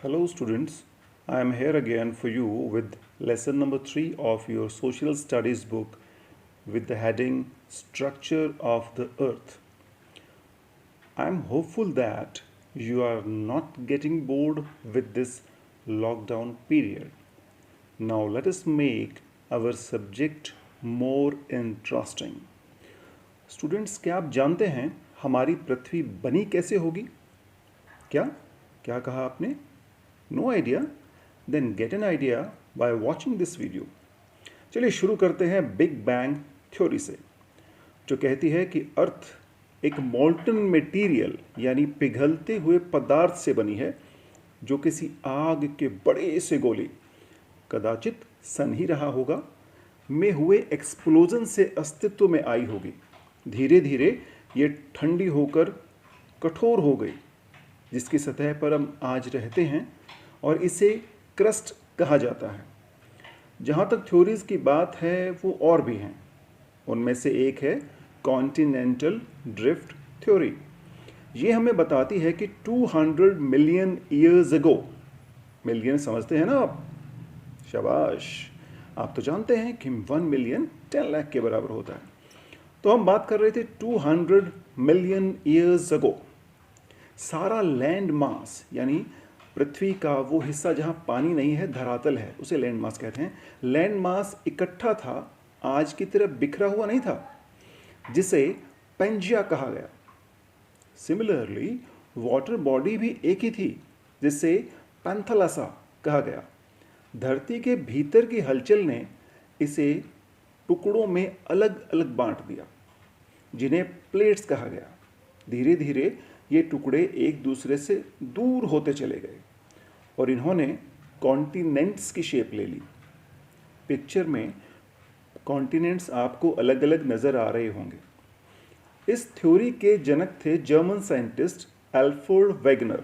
Hello students, I am here again for you with lesson number 3 of your social studies book with the heading Structure of the Earth. I am hopeful that you are not getting bored with this lockdown period. Now let us make our subject more interesting. Students, क्या आप जानते हैं हमारी पृथ्वी बनी कैसे होगी? क्या क्या कहा आपने? No idea? Then get an idea by watching this video. चलिए शुरू करते हैं बिग बैंग थ्योरी से, जो कहती है कि अर्थ एक मोल्टन मटेरियल यानी पिघलते हुए पदार्थ से बनी है, जो किसी आग के बड़े से गोले, कदाचित सन ही रहा होगा, में हुए एक्सप्लोजन से अस्तित्व में आई होगी। धीरे धीरे ये ठंडी होकर कठोर हो गई, जिसकी सतह पर हम आज रहते हैं, और इसे क्रस्ट कहा जाता है। जहाँ तक थ्योरीज की बात है वो और भी हैं। उनमें से एक है कॉन्टिनेंटल ड्रिफ्ट थ्योरी। ये हमें बताती है कि 200 मिलियन ईयर्स अगो, मिलियन समझते हैं ना आप? शाबाश, आप तो जानते हैं कि 1 मिलियन 10 लाख के बराबर होता है। तो हम बात कर रहे थे 200 मिलियन ईयर्स अगो। सारा लैंड मास यानी पृथ्वी का वो हिस्सा जहाँ पानी नहीं है, धरातल है, उसे लैंड मास कहते हैं। लैंड मास इकट्ठा था, आज की तरह बिखरा हुआ नहीं था, जिसे पेंजिया कहा गया। सिमिलरली वाटर बॉडी भी एक ही थी, जिसे पैंथलासा कहा गया। धरती के भीतर की हलचल ने इसे टुकड़ों में अलग अलग बांट दिया, जिन्हें प्लेट्स कहा गया। धीरे धीरे ये टुकड़े एक दूसरे से दूर होते चले गए और इन्होंने कॉन्टिनेंट्स की शेप ले ली। पिक्चर में कॉन्टिनेंट्स आपको अलग अलग नज़र आ रहे होंगे। इस थ्योरी के जनक थे जर्मन साइंटिस्ट एल्फ्रेड वेगनर।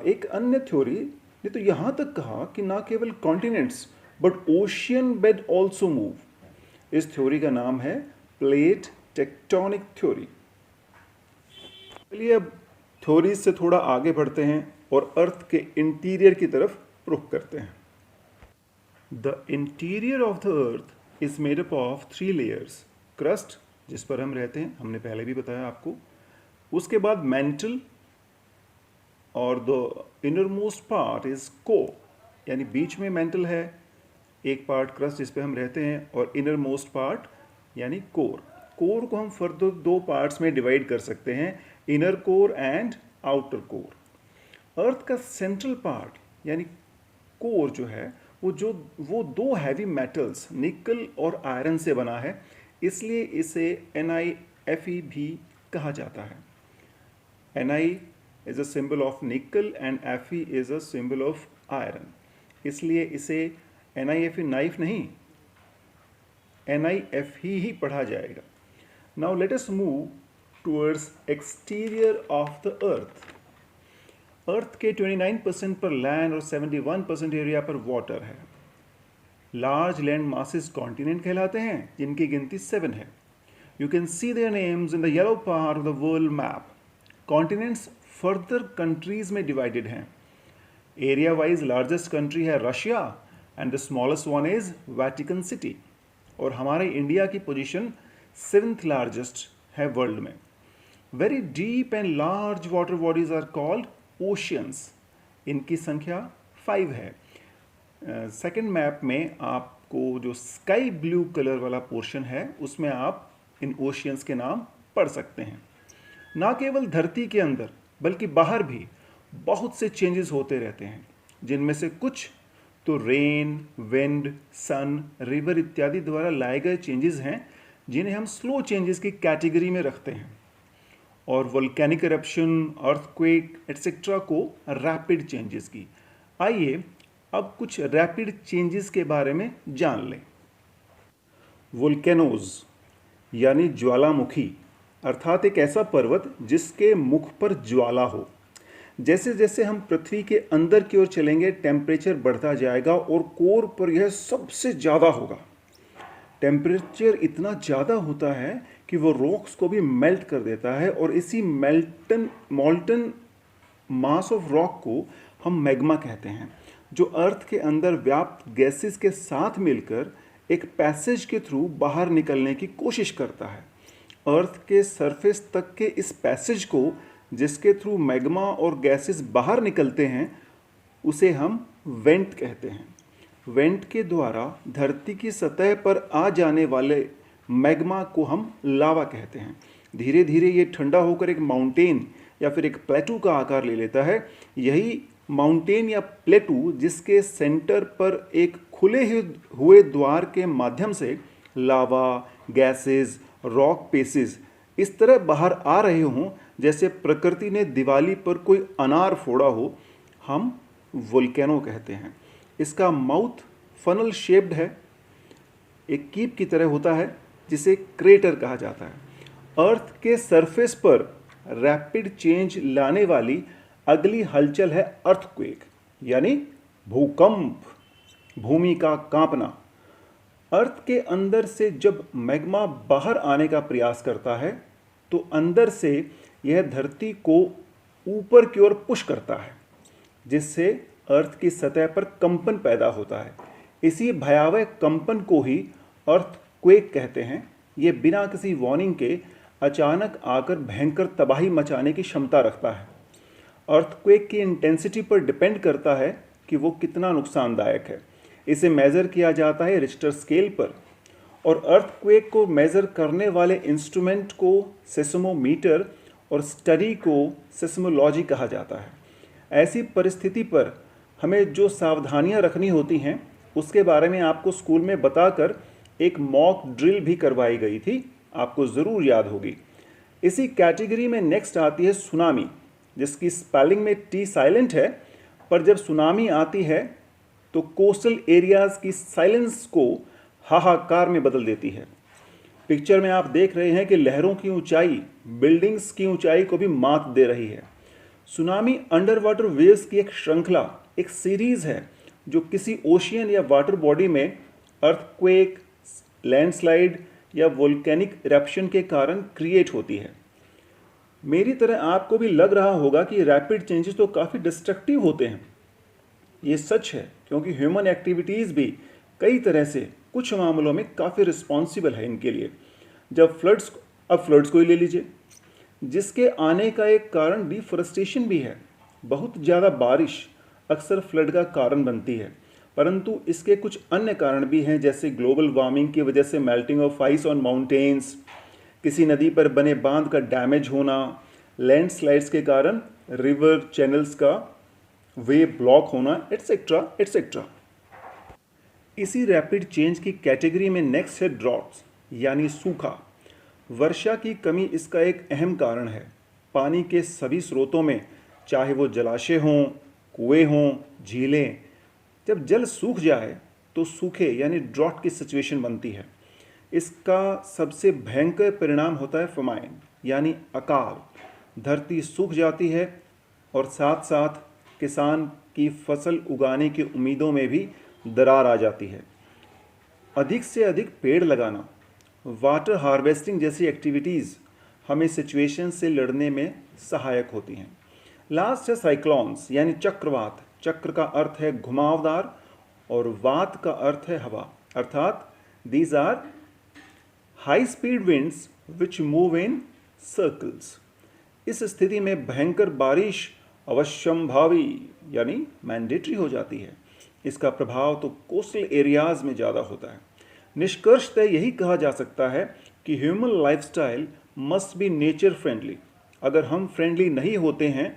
एक अन्य थ्योरी ने तो यहाँ तक कहा कि ना केवल continents but ocean bed also move. इस थ्योरी का नाम है प्लेट टेक्टोनिक थ्योरी। चलिए अब थ्योरीज से थोड़ा आगे बढ़ते हैं और अर्थ के इंटीरियर की तरफ रुख करते हैं। The interior of the earth is made up of 3 layers. Crust, जिस पर हम रहते हैं, हमने पहले भी बताया आपको। उसके बाद मेंटल, और the inner most part is core, यानी बीच में मेंटल है, एक पार्ट क्रस्ट जिस पे हम रहते हैं, और इनर मोस्ट पार्ट यानी कोर। कोर को हम फर्दर 2 पार्ट्स में डिवाइड कर सकते हैं, inner core and outer core. Earth का सेंट्रल पार्ट यानी कोर जो है वो 2 हैवी मेटल्स निकल और आयरन से बना है, इसलिए इसे NiFe भी कहा जाता है। Ni is a symbol of nickel and Fe is a symbol of iron, इसलिए इसे NiFe नाइफ नहीं, NiFe ही पढ़ा जाएगा। Now let us move towards exterior of the earth. Earth के 29% पर लैंड और 71% एरिया पर वाटर है। लार्ज लैंड मासेस कॉन्टिनेंट कहलाते हैं, जिनकी गिनती 7 है। You can see their names in the yellow part of the world map. Continents further countries में डिवाइडेड हैं। एरिया वाइज लार्जेस्ट कंट्री है Russia and the smallest one is Vatican city. और हमारे इंडिया की पोजीशन 7th लार्जेस्ट है world में। Very deep and large water bodies are called oceans. इनकी संख्या 5 है। सेकंड मैप में आपको जो स्काई ब्लू कलर वाला पोर्शन है, उसमें आप इन ओशियंस के नाम पढ़ सकते हैं। ना केवल धरती के अंदर बल्कि बाहर भी बहुत से चेंजेस होते रहते हैं, जिनमें से कुछ तो रेन, विंड, सन, रिवर इत्यादि द्वारा लाए गए चेंजेस हैं, जिन्हें हम स्लो चेंजेस की कैटेगरी में रखते हैं, और वोल्केनिक इरप्शन, अर्थक्वेक एटसेट्रा को रैपिड चेंजेस की। आइए अब कुछ रैपिड चेंजेस के बारे में जान लें। वोल्केनोज यानी ज्वालामुखी, अर्थात एक ऐसा पर्वत जिसके मुख पर ज्वाला हो। जैसे जैसे हम पृथ्वी के अंदर की ओर चलेंगे, टेम्परेचर बढ़ता जाएगा और कोर पर यह सबसे ज़्यादा होगा। टेम्परेचर इतना ज़्यादा होता है कि वो रॉक्स को भी मेल्ट कर देता है, और इसी मोल्टन मास ऑफ रॉक को हम मैग्मा कहते हैं, जो अर्थ के अंदर व्याप्त गैसेस के साथ मिलकर एक पैसेज के थ्रू बाहर निकलने की कोशिश करता है। अर्थ के सरफेस तक के इस पैसेज को, जिसके थ्रू मैग्मा और गैसेस बाहर निकलते हैं, उसे हम वेंट कहते हैं। वेंट के द्वारा धरती की सतह पर आ जाने वाले मैग्मा को हम लावा कहते हैं। धीरे धीरे ये ठंडा होकर एक माउंटेन या फिर एक प्लेटू का आकार ले लेता है। यही माउंटेन या प्लेटू, जिसके सेंटर पर एक खुले हुए द्वार के माध्यम से लावा, गैसेस, रॉक पेसेस इस तरह बाहर आ रहे हों जैसे प्रकृति ने दिवाली पर कोई अनार फोड़ा हो, हम वोल्केनो कहते हैं। इसका माउथ फनल शेप्ड है, एक कीप की तरह होता है, जिसे क्रेटर कहा जाता है। अर्थ के सरफेस पर रैपिड चेंज लाने वाली अगली हलचल है अर्थक्वेक, यानी भूकंप, भूमि का कांपना। अर्थ के अंदर से जब मैग्मा बाहर आने का प्रयास करता है तो अंदर से यह धरती को ऊपर की ओर पुश करता है, जिससे अर्थ की सतह पर कंपन पैदा होता है। इसी भयावह कंपन को ही अर्थक्वेक कहते हैं। ये बिना किसी वार्निंग के अचानक आकर भयंकर तबाही मचाने की क्षमता रखता है। अर्थक्वेक की इंटेंसिटी पर डिपेंड करता है कि वो कितना नुकसानदायक है। इसे मेज़र किया जाता है रिक्टर स्केल पर, और अर्थक्वेक को मेज़र करने वाले इंस्ट्रूमेंट को सेस्मोमीटर और स्टडी को सेस्मोलॉजी कहा जाता है। ऐसी परिस्थिति पर हमें जो सावधानियां रखनी होती हैं उसके बारे में आपको स्कूल में बताकर एक मॉक ड्रिल भी करवाई गई थी, आपको ज़रूर याद होगी। इसी कैटेगरी में नेक्स्ट आती है सुनामी, जिसकी स्पेलिंग में टी साइलेंट है, पर जब सुनामी आती है तो कोस्टल एरियाज़ की साइलेंस को हाहाकार में बदल देती है। पिक्चर में आप देख रहे हैं कि लहरों की ऊंचाई बिल्डिंग्स की ऊंचाई को भी मात दे रही है। सुनामी अंडर वाटर वेव्स की एक श्रृंखला, एक सीरीज़ है जो किसी ओशियन या वाटर बॉडी में अर्थक्वेक, लैंडस्लाइड या वोल्केनिक इरप्शन के कारण क्रिएट होती है। मेरी तरह आपको भी लग रहा होगा कि रैपिड चेंजेस तो काफ़ी डिस्ट्रक्टिव होते हैं। ये सच है, क्योंकि ह्यूमन एक्टिविटीज़ भी कई तरह से कुछ मामलों में काफ़ी रिस्पॉन्सिबल है इनके लिए। जब फ्लड्स को ही ले लीजिए, जिसके आने का एक कारण डिफॉरेस्टेशन भी है। बहुत ज़्यादा बारिश अक्सर फ्लड का कारण बनती है, परंतु इसके कुछ अन्य कारण भी हैं, जैसे ग्लोबल वार्मिंग की वजह से melting of ice on mountains, किसी नदी पर बने बांध का डैमेज होना, लैंडस्लाइड्स के कारण रिवर चैनल्स का वे ब्लॉक होना, एट्सेट्रा एट्सेट्रा। इसी रैपिड चेंज की कैटेगरी में नेक्स्ट है ड्रॉट्स, यानी सूखा। वर्षा की कमी इसका एक अहम कारण है। पानी के सभी स्रोतों में, चाहे वो जलाशय हों, कुएं हों, झीलें, जब जल सूख जाए तो सूखे यानी ड्रॉट की सिचुएशन बनती है। इसका सबसे भयंकर परिणाम होता है फमाइन, यानी अकाल। धरती सूख जाती है और साथ साथ किसान की फसल उगाने की उम्मीदों में भी दरार आ जाती है। अधिक से अधिक पेड़ लगाना, वाटर हार्वेस्टिंग जैसी एक्टिविटीज़ हमें सिचुएशन से लड़ने में सहायक होती हैं। लास्ट है साइक्लोन्स, यानी चक्रवात। चक्र का अर्थ है घुमावदार और वात का अर्थ है हवा, अर्थात these are high speed winds which move in circles. इस स्थिति में भयंकर बारिश अवश्यंभावी यानी मैंडेटरी हो जाती है। इसका प्रभाव तो कोस्टल एरियाज में ज़्यादा होता है। निष्कर्षतः यही कहा जा सकता है कि human lifestyle must be nature friendly. अगर हम फ्रेंडली नहीं होते हैं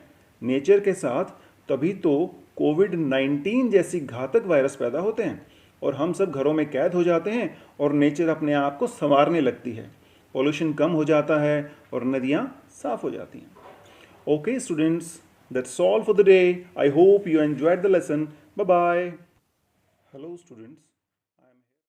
नेचर के साथ, तभी तो कोविड-19 जैसी घातक वायरस पैदा होते हैं और हम सब घरों में कैद हो जाते हैं और नेचर अपने आप को संवारने लगती है। पॉल्यूशन कम हो जाता है और नदियाँ साफ हो जाती हैं। Okay students, that's all for the day. I hope you enjoyed the lesson. Bye bye. Hello students.